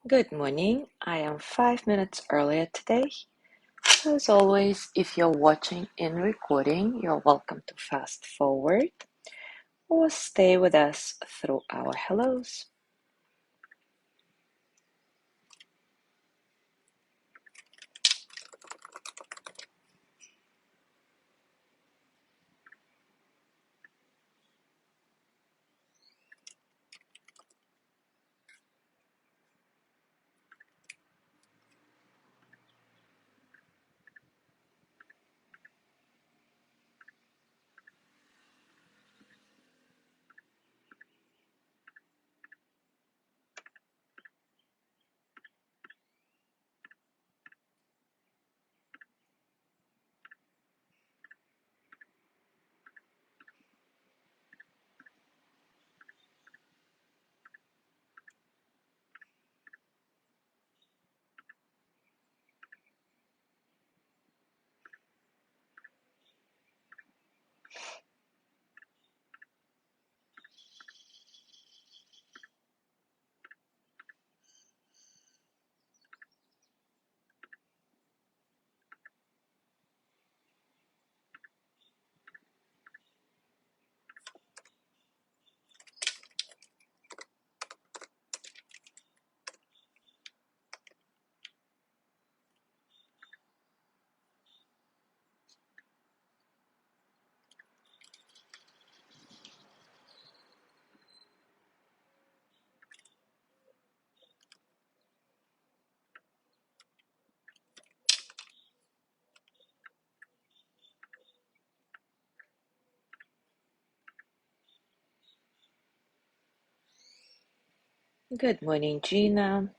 Good morning. I am 5 minutes earlier today. As always, if you're watching in recording, you're welcome to fast forward or stay with us through our hellos. Good morning, Gina.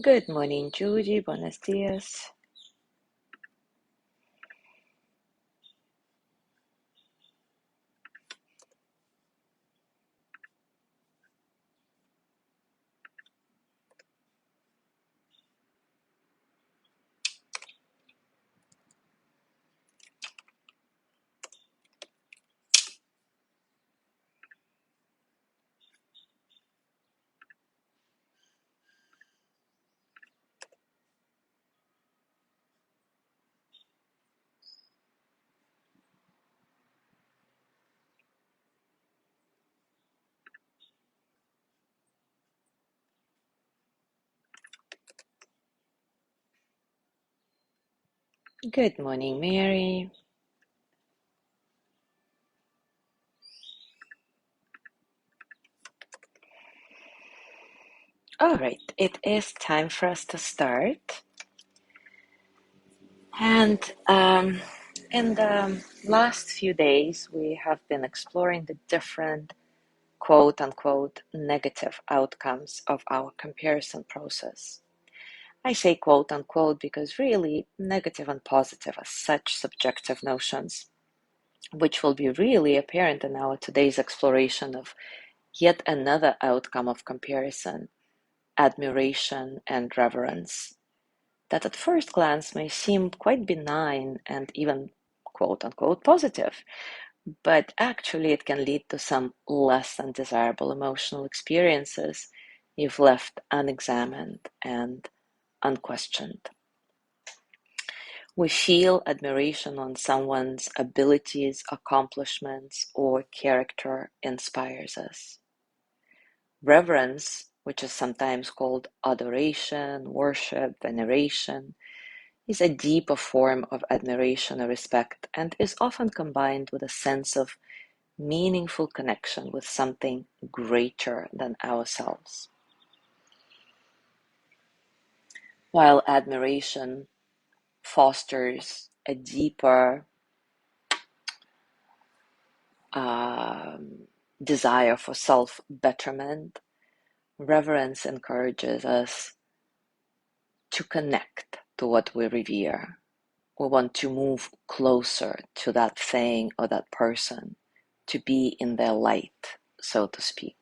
Good morning, Judy. Buenos dias. Good morning, Mary. All right, it is time for us to start. And in the last few days, we have been exploring the different quote unquote negative outcomes of our comparison process. I say quote unquote because really negative and positive are such subjective notions, which will be really apparent in our today's exploration of yet another outcome of comparison, admiration and reverence, that at first glance may seem quite benign and even quote unquote positive, but actually it can lead to some less than desirable emotional experiences if left unexamined and unquestioned. We feel admiration on someone's abilities, accomplishments, or character inspires us. Reverence, which is sometimes called adoration, worship, veneration, is a deeper form of admiration or respect and is often combined with a sense of meaningful connection with something greater than ourselves. While admiration fosters a deeper desire for self-betterment, reverence encourages us to connect to what we revere. We want to move closer to that thing or that person, to be in their light, so to speak.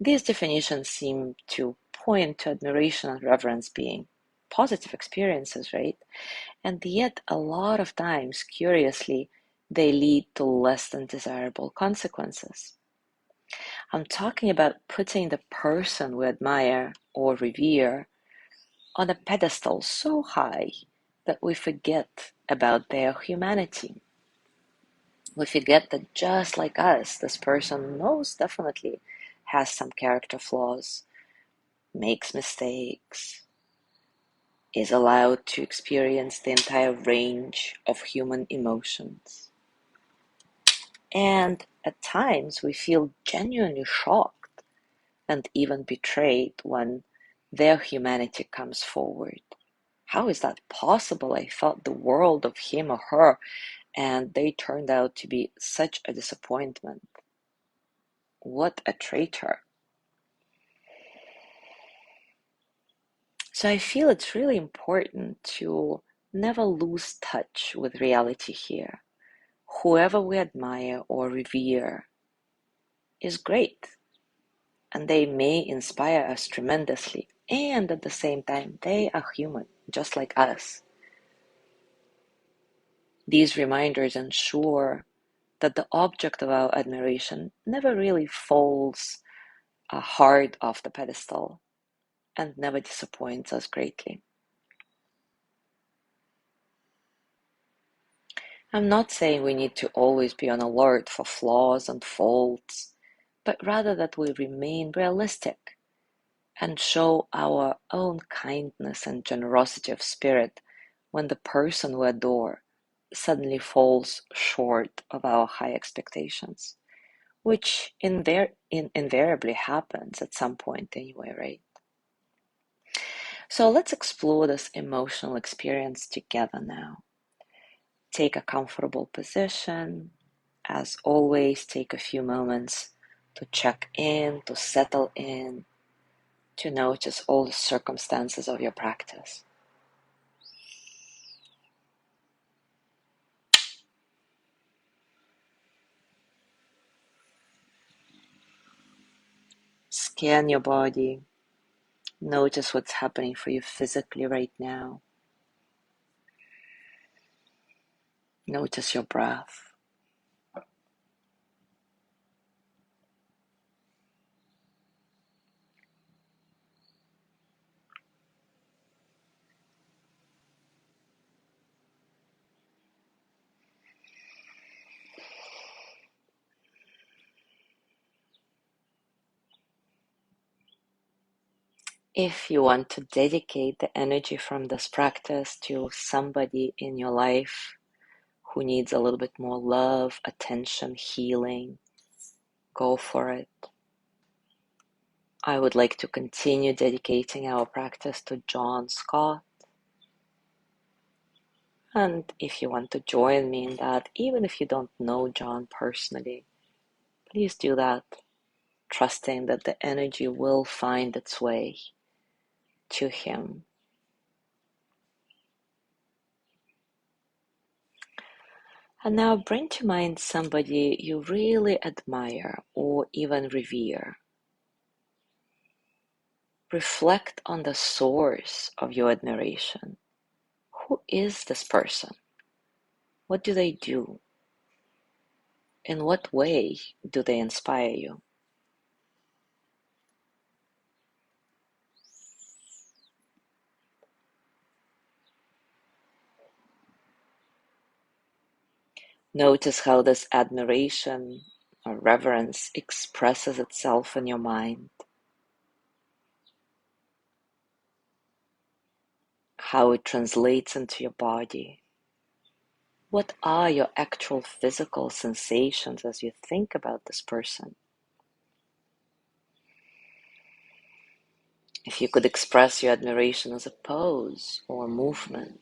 These definitions seem to point to admiration and reverence being positive experiences, right? And yet, a lot of times, curiously, they lead to less than desirable consequences. I'm talking about putting the person we admire or revere on a pedestal so high that we forget about their humanity. We forget that just like us, this person most definitely has some character flaws, makes mistakes, is allowed to experience the entire range of human emotions. And at times we feel genuinely shocked and even betrayed when their humanity comes forward. How is that possible? I thought the world of him or her, and they turned out to be such a disappointment. What a traitor. So I feel it's really important to never lose touch with reality here. Whoever we admire or revere is great, and they may inspire us tremendously, and at the same time, they are human, just like us. These reminders ensure that the object of our admiration never really falls hard off the pedestal and never disappoints us greatly. I'm not saying we need to always be on alert for flaws and faults, but rather that we remain realistic and show our own kindness and generosity of spirit when the person we adore suddenly falls short of our high expectations, which invariably happens at some point anyway, right? So let's explore this emotional experience together now. Take a comfortable position. As always, take a few moments to check in, to settle in, to notice all the circumstances of your practice. Scan your body. Notice what's happening for you physically right now. Notice your breath. If you want to dedicate the energy from this practice to somebody in your life who needs a little bit more love, attention, healing, go for it. I would like to continue dedicating our practice to John Scott. And if you want to join me in that, even if you don't know John personally, please do that, trusting that the energy will find its way to him. And now bring to mind somebody you really admire or even revere. Reflect on the source of your admiration. Who is this person? What do they do? In what way do they inspire you? Notice how this admiration or reverence expresses itself in your mind, how it translates into your body. What are your actual physical sensations as you think about this person? If you could express your admiration as a pose or movement,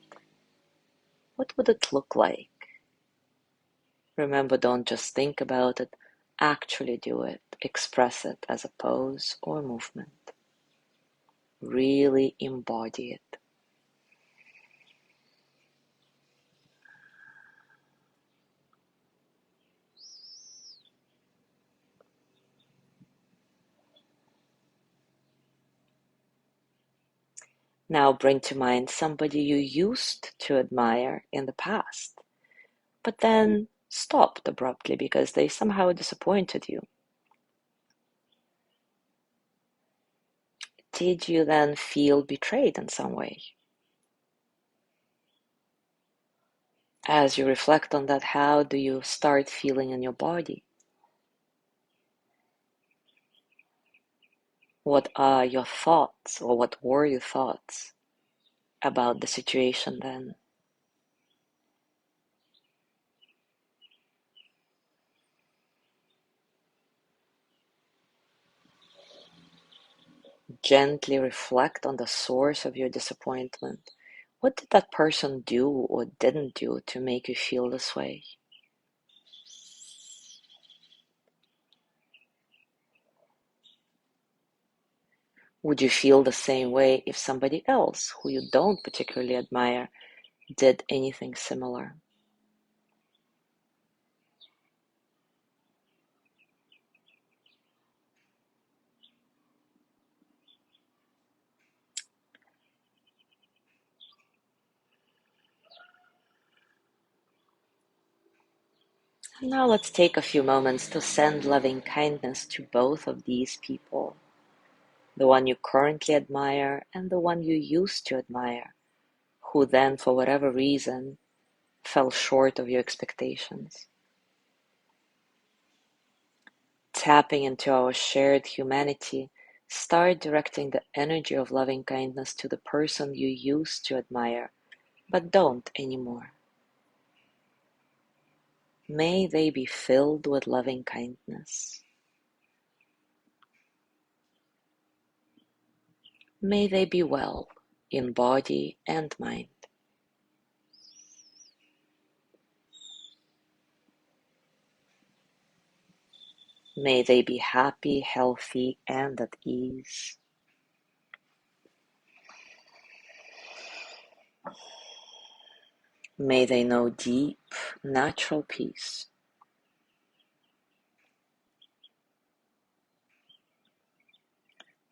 what would it look like? Remember, don't just think about it, actually do it. Express it as a pose or movement. Really embody it. Now bring to mind somebody you used to admire in the past, but then stopped abruptly because they somehow disappointed you. Did you then feel betrayed in some way? As you reflect on that, how do you start feeling in your body? What are your thoughts, or what were your thoughts about the situation then? Gently reflect on the source of your disappointment. What did that person do or didn't do to make you feel this way? Would you feel the same way if somebody else, who you don't particularly admire, did anything similar? Now let's take a few moments to send loving kindness to both of these people, the one you currently admire and the one you used to admire, who then, for whatever reason, fell short of your expectations. Tapping into our shared humanity, start directing the energy of loving kindness to the person you used to admire, but don't anymore. May they be filled with loving kindness. May they be well in body and mind. May they be happy, healthy, and at ease. May they know deep, natural peace.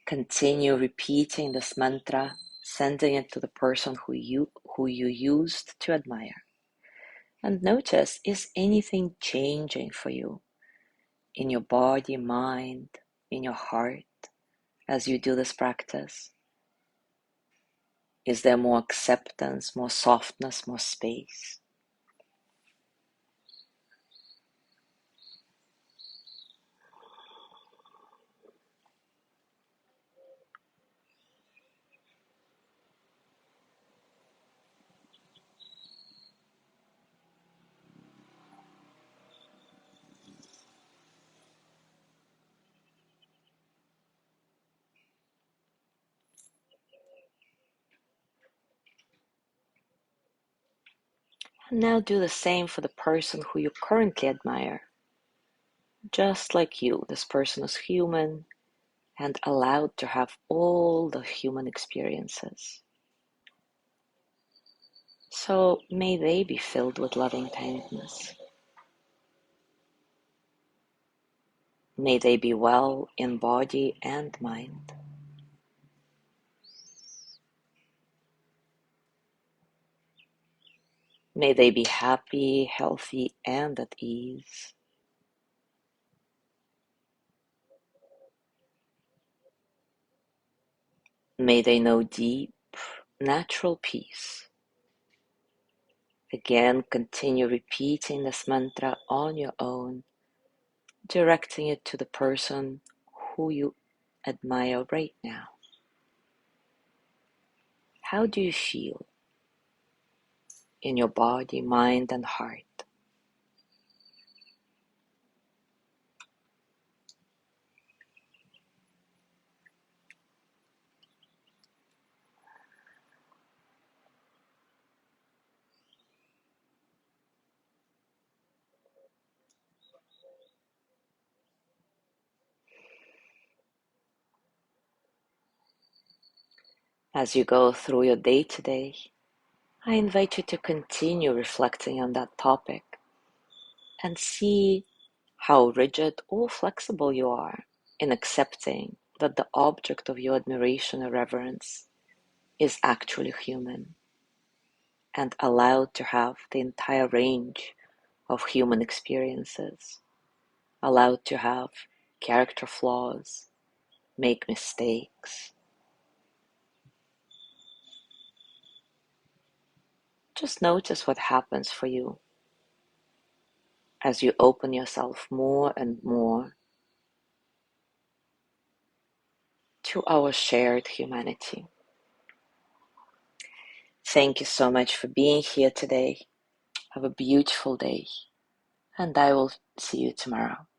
Continue repeating this mantra, sending it to the person who you used to admire. And notice, is anything changing for you in your body, mind, in your heart as you do this practice? Is there more acceptance, more softness, more space? And now do the same for the person who you currently admire. Just like you, this person is human and allowed to have all the human experiences. So may they be filled with loving kindness. May they be well in body and mind. May they be happy, healthy, and at ease. May they know deep, natural peace. Again, continue repeating this mantra on your own, directing it to the person who you admire right now. How do you feel in your body, mind, and heart? As you go through your day today, I invite you to continue reflecting on that topic and see how rigid or flexible you are in accepting that the object of your admiration or reverence is actually human and allowed to have the entire range of human experiences, allowed to have character flaws, make mistakes. Just notice what happens for you as you open yourself more and more to our shared humanity. Thank you so much for being here today. Have a beautiful day, and I will see you tomorrow.